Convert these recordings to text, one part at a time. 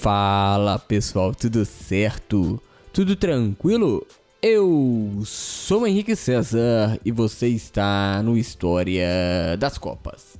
Fala pessoal, tudo certo? Tudo tranquilo? Eu sou o Henrique César e você está no História das Copas.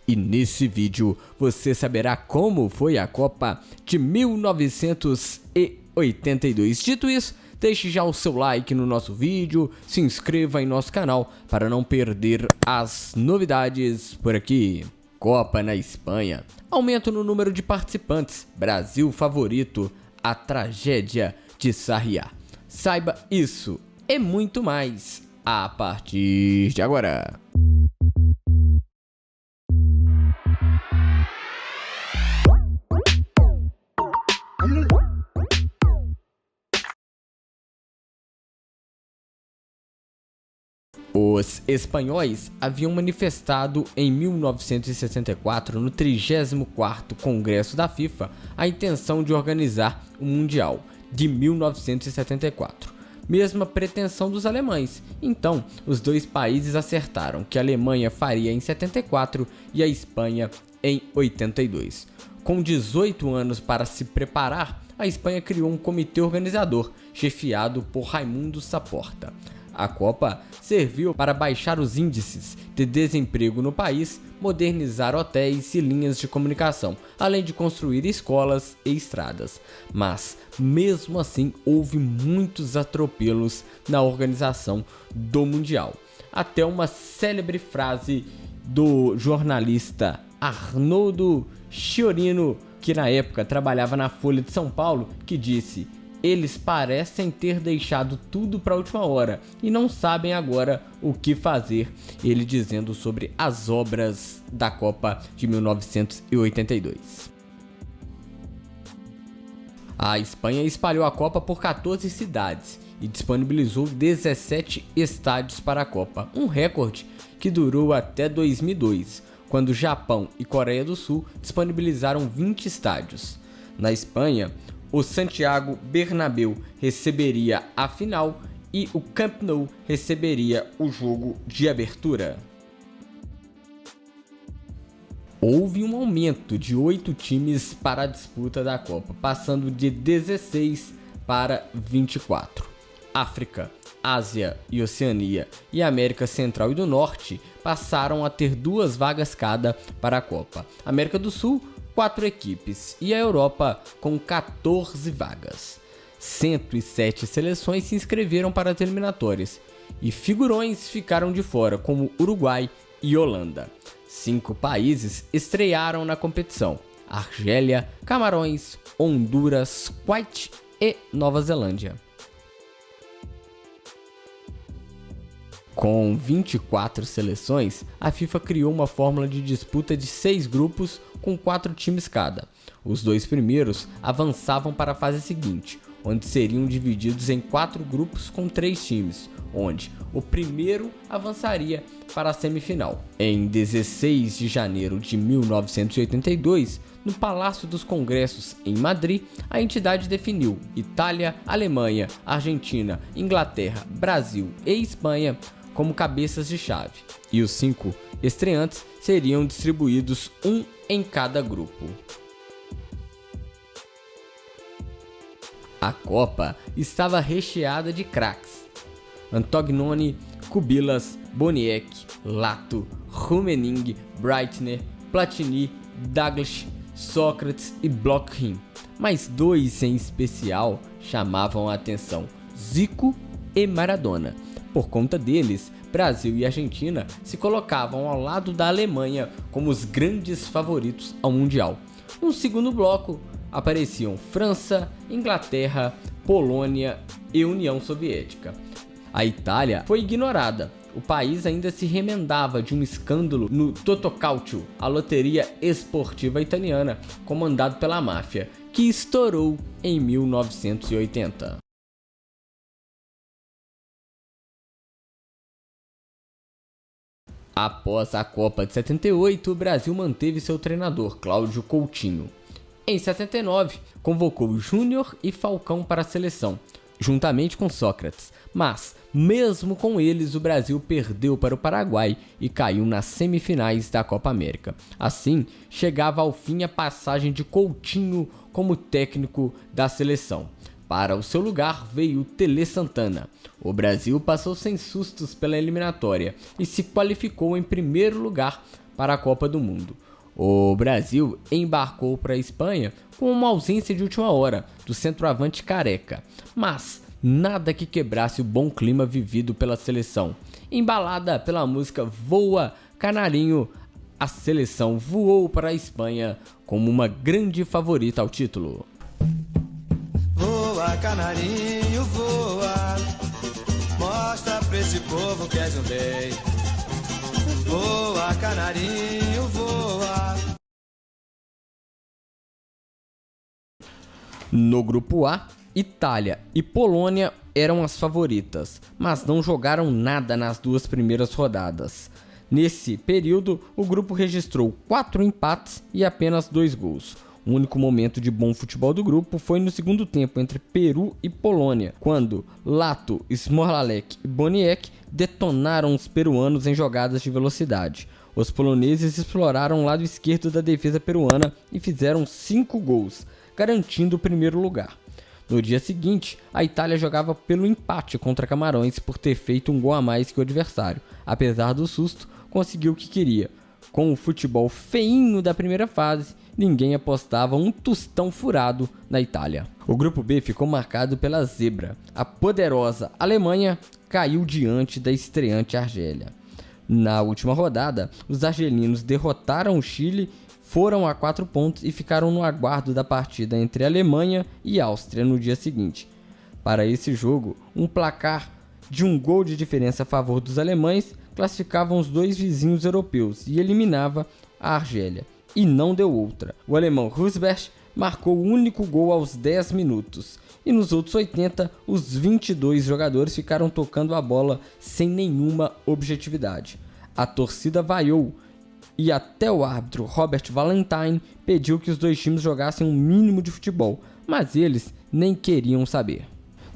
E nesse vídeo você saberá como foi a Copa de 1982. Dito isso, deixe já o seu like no nosso vídeo, se inscreva em nosso canal para não perder as novidades por aqui. Copa na Espanha. Aumento no número de participantes. Brasil favorito. A tragédia de Sarriá. Saiba isso e muito mais a partir de agora. Os espanhóis haviam manifestado em 1964, no 34º Congresso da FIFA, a intenção de organizar o Mundial de 1974. Mesma pretensão dos alemães. Então, os dois países acertaram que a Alemanha faria em 74 e a Espanha em 82. Com 18 anos para se preparar, a Espanha criou um comitê organizador, chefiado por Raimundo Saporta. A Copa serviu para baixar os índices de desemprego no país, modernizar hotéis e linhas de comunicação, além de construir escolas e estradas. Mas, mesmo assim, houve muitos atropelos na organização do Mundial. Até uma célebre frase do jornalista Arnoldo Sciorino, que na época trabalhava na Folha de São Paulo, que disse: "Eles parecem ter deixado tudo para a última hora e não sabem agora o que fazer", ele dizendo sobre as obras da Copa de 1982. A Espanha espalhou a Copa por 14 cidades e disponibilizou 17 estádios para a Copa, um recorde que durou até 2002, quando Japão e Coreia do Sul disponibilizaram 20 estádios. Na Espanha, o Santiago Bernabéu receberia a final e o Camp Nou receberia o jogo de abertura. Houve um aumento de 8 times para a disputa da Copa, passando de 16 para 24. África, Ásia e Oceania e América Central e do Norte passaram a ter 2 vagas cada para a Copa. América do Sul, 4 equipes, e a Europa com 14 vagas. 107 seleções se inscreveram para as eliminatórias e figurões ficaram de fora, como Uruguai e Holanda. 5 países estrearam na competição: Argélia, Camarões, Honduras, Kuwait e Nova Zelândia. Com 24 seleções, a FIFA criou uma fórmula de disputa de 6 grupos com 4 times cada. Os 2 primeiros avançavam para a fase seguinte, onde seriam divididos em 4 grupos com 3 times, onde o primeiro avançaria para a semifinal. Em 16 de janeiro de 1982, no Palácio dos Congressos em Madrid, a entidade definiu Itália, Alemanha, Argentina, Inglaterra, Brasil e Espanha como cabeças de chave, e os 5 estreantes seriam distribuídos um em cada grupo. A Copa estava recheada de craques: Antognoni, Kubilas, Boniek, Lato, Rummenigge, Breitner, Platini, Douglas, Sócrates e Blokhin. Mas 2 em especial chamavam a atenção: Zico e Maradona. Por conta deles, Brasil e Argentina se colocavam ao lado da Alemanha como os grandes favoritos ao Mundial. No segundo bloco, apareciam França, Inglaterra, Polônia e União Soviética. A Itália foi ignorada. O país ainda se remendava de um escândalo no Totocalcio, a loteria esportiva italiana, comandado pela máfia, que estourou em 1980. Após a Copa de 78, o Brasil manteve seu treinador, Cláudio Coutinho. Em 79, convocou Júnior e Falcão para a seleção. juntamente com Sócrates. Mas, mesmo com eles, o Brasil perdeu para o Paraguai e caiu nas semifinais da Copa América. Assim, chegava ao fim a passagem de Coutinho como técnico da seleção. Para o seu lugar veio Tele Santana. O Brasil passou sem sustos pela eliminatória e se qualificou em primeiro lugar para a Copa do Mundo. O Brasil embarcou para a Espanha com uma ausência de última hora do centroavante Careca, mas nada que quebrasse o bom clima vivido pela seleção. Embalada pela música Voa Canarinho, a seleção voou para a Espanha como uma grande favorita ao título. Voa, canarinho, voa, mostra pra esse povo que és um rei. Voa, canarinho, voa. No grupo A, Itália e Polônia eram as favoritas, mas não jogaram nada nas duas primeiras rodadas. Nesse período, o grupo registrou 4 empates e apenas 2 gols. O único momento de bom futebol do grupo foi no segundo tempo entre Peru e Polônia, quando Lato, Smolarek e Boniek detonaram os peruanos em jogadas de velocidade. Os poloneses exploraram o lado esquerdo da defesa peruana e fizeram 5 gols, garantindo o primeiro lugar. No dia seguinte, a Itália jogava pelo empate contra Camarões por ter feito um gol a mais que o adversário. Apesar do susto, conseguiu o que queria. Com o futebol feinho da primeira fase, ninguém apostava um tostão furado na Itália. O grupo B ficou marcado pela zebra. A poderosa Alemanha caiu diante da estreante Argélia. Na última rodada, os argelinos derrotaram o Chile, foram a 4 pontos e ficaram no aguardo da partida entre Alemanha e Áustria no dia seguinte. Para esse jogo, um placar de 1 gol de diferença a favor dos alemães classificava os dois vizinhos europeus e eliminava a Argélia. E não deu outra. O alemão Rosberg marcou o único gol aos 10 minutos. E nos outros 80, os 22 jogadores ficaram tocando a bola sem nenhuma objetividade. A torcida vaiou e até o árbitro Robert Valentine pediu que os dois times jogassem um mínimo de futebol, mas eles nem queriam saber.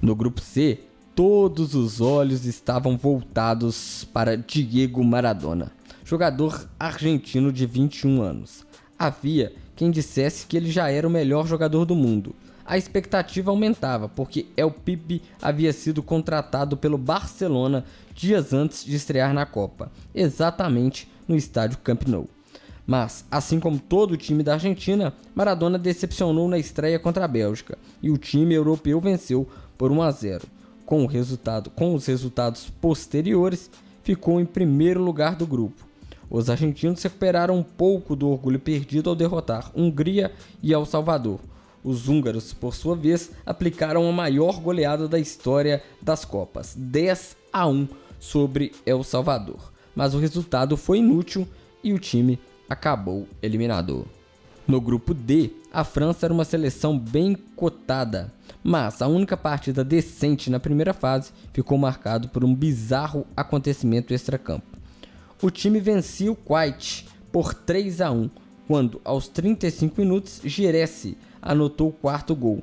No grupo C, todos os olhos estavam voltados para Diego Maradona, jogador argentino de 21 anos. Havia quem dissesse que ele já era o melhor jogador do mundo. A expectativa aumentava, porque El Pibe havia sido contratado pelo Barcelona dias antes de estrear na Copa, exatamente no estádio Camp Nou. Mas, assim como todo o time da Argentina, Maradona decepcionou na estreia contra a Bélgica, e o time europeu venceu por 1-0. Com os resultados posteriores, ficou em primeiro lugar do grupo. Os argentinos recuperaram um pouco do orgulho perdido ao derrotar Hungria e El Salvador. Os húngaros, por sua vez, aplicaram a maior goleada da história das Copas, 10-1 sobre El Salvador. Mas o resultado foi inútil e o time acabou eliminado. No grupo D, a França era uma seleção bem cotada, mas a única partida decente na primeira fase ficou marcado por um bizarro acontecimento extracampo. O time vencia o Kuwait por 3-1, quando aos 35 minutos Giresse anotou o 4º gol.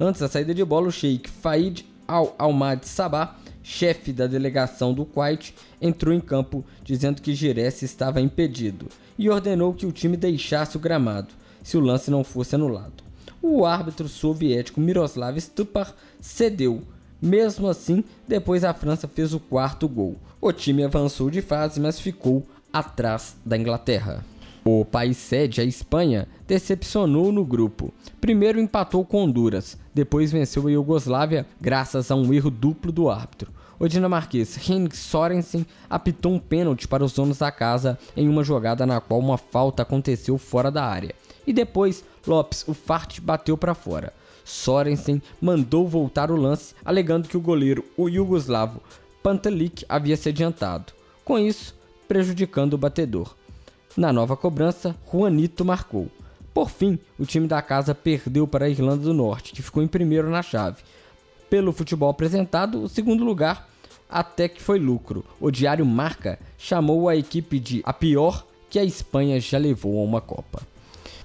Antes da saída de bola, o Sheikh Fayed Al-Ahmad Sabah, chefe da delegação do Kuwait, entrou em campo dizendo que Giresse estava impedido e ordenou que o time deixasse o gramado, se o lance não fosse anulado. O árbitro soviético Miroslav Stupar cedeu. Mesmo assim, depois a França fez o 4º gol. O time avançou de fase, mas ficou atrás da Inglaterra. O país sede, a Espanha, decepcionou no grupo. Primeiro empatou com Honduras, depois venceu a Iugoslávia graças a um erro duplo do árbitro. O dinamarquês Henrik Sørensen apitou um pênalti para os donos da casa em uma jogada na qual uma falta aconteceu fora da área. E depois, Lopes Ufarte bateu para fora. Sørensen mandou voltar o lance, alegando que o goleiro, o iugoslavo Pantelic, havia se adiantado, com isso prejudicando o batedor. Na nova cobrança, Juanito marcou. Por fim, o time da casa perdeu para a Irlanda do Norte, que ficou em primeiro na chave. Pelo futebol apresentado, o segundo lugar até que foi lucro. O diário Marca chamou a equipe de a pior que a Espanha já levou a uma Copa.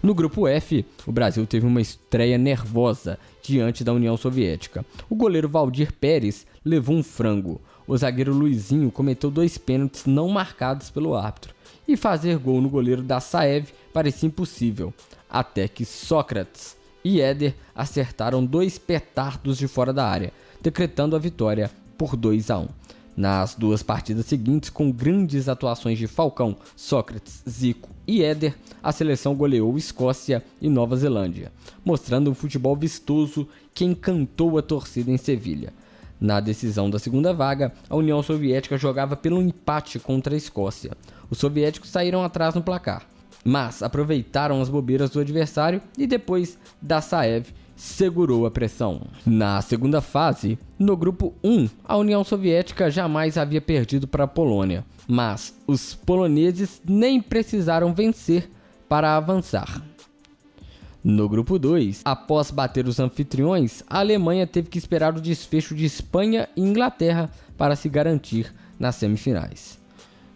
No grupo F, o Brasil teve uma estreia nervosa diante da União Soviética. O goleiro Valdir Pérez levou um frango. O zagueiro Luizinho cometeu 2 pênaltis não marcados pelo árbitro. E fazer gol no goleiro Dassaev parecia impossível, até que Sócrates e Éder acertaram 2 petardos de fora da área, decretando a vitória por 2-1. Nas 2 partidas seguintes, com grandes atuações de Falcão, Sócrates, Zico e Éder, a seleção goleou Escócia e Nova Zelândia, mostrando um futebol vistoso que encantou a torcida em Sevilha. Na decisão da segunda vaga, a União Soviética jogava pelo empate contra a Escócia. Os soviéticos saíram atrás no placar, mas aproveitaram as bobeiras do adversário e depois Dassaev segurou a pressão. Na segunda fase, no grupo 1, a União Soviética jamais havia perdido para a Polônia, mas os poloneses nem precisaram vencer para avançar. No grupo 2, após bater os anfitriões, a Alemanha teve que esperar o desfecho de Espanha e Inglaterra para se garantir nas semifinais.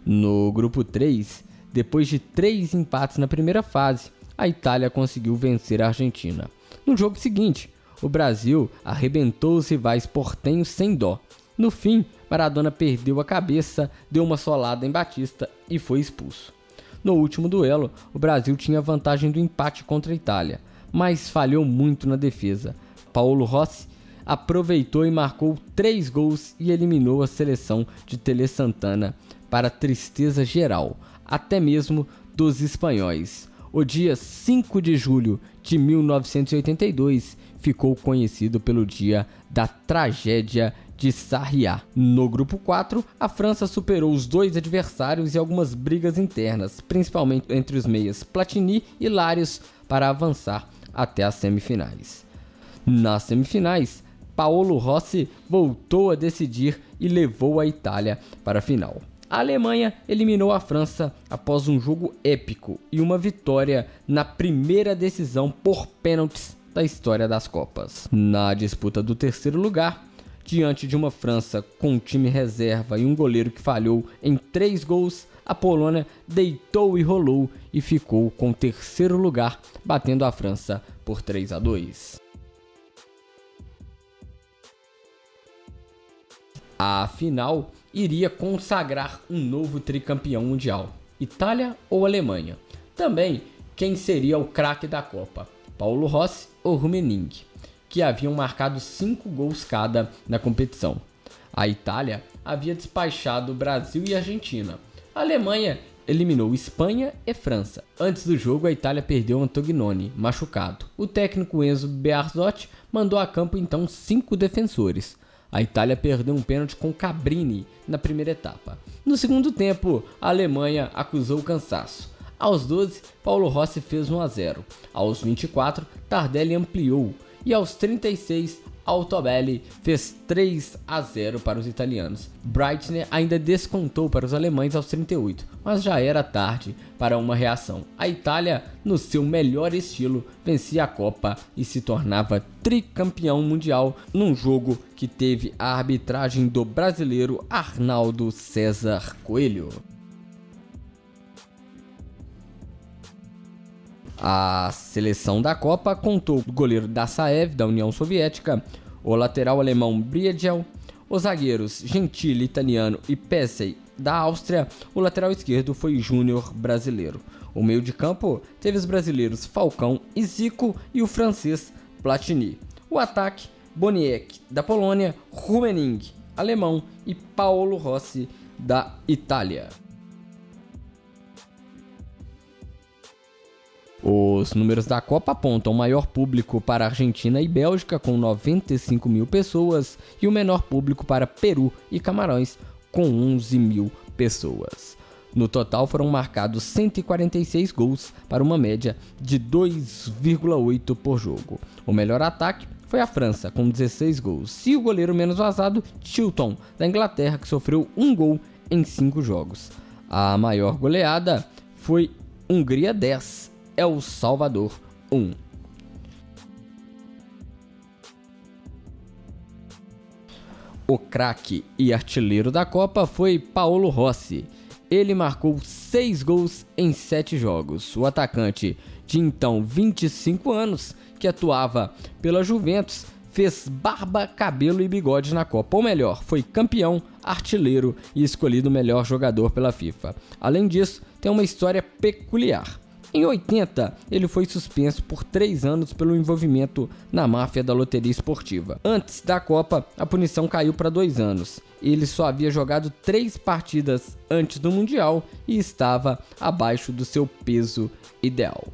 No grupo 3, depois de 3 empates na primeira fase, a Itália conseguiu vencer a Argentina. No jogo seguinte, o Brasil arrebentou os rivais portenhos sem dó. No fim, Maradona perdeu a cabeça, deu uma solada em Batista e foi expulso. No último duelo, o Brasil tinha vantagem do empate contra a Itália, mas falhou muito na defesa. Paulo Rossi aproveitou e marcou 3 gols e eliminou a seleção de Tele Santana, para tristeza geral, até mesmo dos espanhóis. O dia 5 de julho de 1982 ficou conhecido pelo dia da tragédia de Sarriá. No grupo 4, a França superou os 2 adversários e algumas brigas internas, principalmente entre os meias Platini e Larios, para avançar até as semifinais. Nas semifinais, Paolo Rossi voltou a decidir e levou a Itália para a final. A Alemanha eliminou a França após um jogo épico e uma vitória na primeira decisão por pênaltis da história das Copas. Na disputa do terceiro lugar, diante de uma França com um time reserva e um goleiro que falhou em 3 gols, a Polônia deitou e rolou e ficou com o terceiro lugar, batendo a França por 3-2. A final iria consagrar um novo tricampeão mundial, Itália ou Alemanha. Também, quem seria o craque da Copa, Paolo Rossi ou Rummenigge, que haviam marcado 5 gols cada na competição. A Itália havia despachado Brasil e Argentina. A Alemanha eliminou Espanha e França. Antes do jogo, a Itália perdeu Antognoni, machucado. O técnico Enzo Bearzot mandou a campo então 5 defensores. A Itália perdeu um pênalti com Cabrini na primeira etapa. No segundo tempo, a Alemanha acusou o cansaço. Aos 12, Paolo Rossi fez 1-0. Aos 24, Tardelli ampliou. E aos 36, Altobelli fez 3-0 para os italianos. Breitner ainda descontou para os alemães aos 38, mas já era tarde para uma reação. A Itália, no seu melhor estilo, vencia a Copa e se tornava tricampeão mundial num jogo que teve a arbitragem do brasileiro Arnaldo César Coelho. A seleção da Copa contou com o goleiro Dassaev, da União Soviética, o lateral alemão Briegel, os zagueiros Gentili, italiano, e Pesce, da Áustria. O lateral esquerdo foi Júnior, brasileiro. O meio de campo teve os brasileiros Falcão e Zico e o francês Platini. O ataque, Boniek, da Polônia, Rummenigge, alemão, e Paolo Rossi, da Itália. Os números da Copa apontam o maior público para Argentina e Bélgica, com 95 mil pessoas, e o menor público para Peru e Camarões, com 11 mil pessoas. No total foram marcados 146 gols, para uma média de 2,8 por jogo. O melhor ataque foi a França, com 16 gols, e o goleiro menos vazado, Chilton, da Inglaterra, que sofreu 1 gol em 5 jogos. A maior goleada foi Hungria 10, El Salvador 1. O craque e artilheiro da Copa foi Paolo Rossi. Ele marcou 6 gols em 7 jogos. O atacante de então 25 anos, que atuava pela Juventus, fez barba, cabelo e bigode na Copa, ou melhor, foi campeão, artilheiro e escolhido o melhor jogador pela FIFA. Além disso, tem uma história peculiar. Em 80, ele foi suspenso por 3 anos pelo envolvimento na máfia da loteria esportiva. Antes da Copa, a punição caiu para 2 anos. Ele só havia jogado 3 partidas antes do Mundial e estava abaixo do seu peso ideal.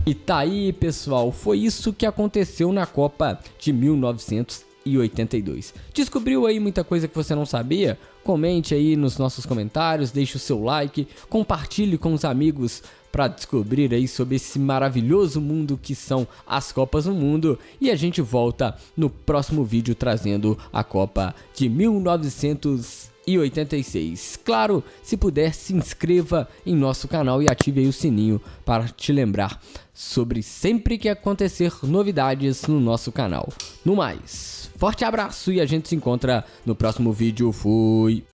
E tá aí, pessoal, foi isso que aconteceu na Copa de 1982. Descobriu aí muita coisa que você não sabia? Comente aí nos nossos comentários, deixe o seu like, compartilhe com os amigos para descobrir aí sobre esse maravilhoso mundo que são as Copas do Mundo. E a gente volta no próximo vídeo trazendo a Copa de 1986. Claro, se puder, se inscreva em nosso canal e ative aí o sininho para te lembrar sobre sempre que acontecer novidades no nosso canal. No mais, forte abraço e a gente se encontra no próximo vídeo. Fui!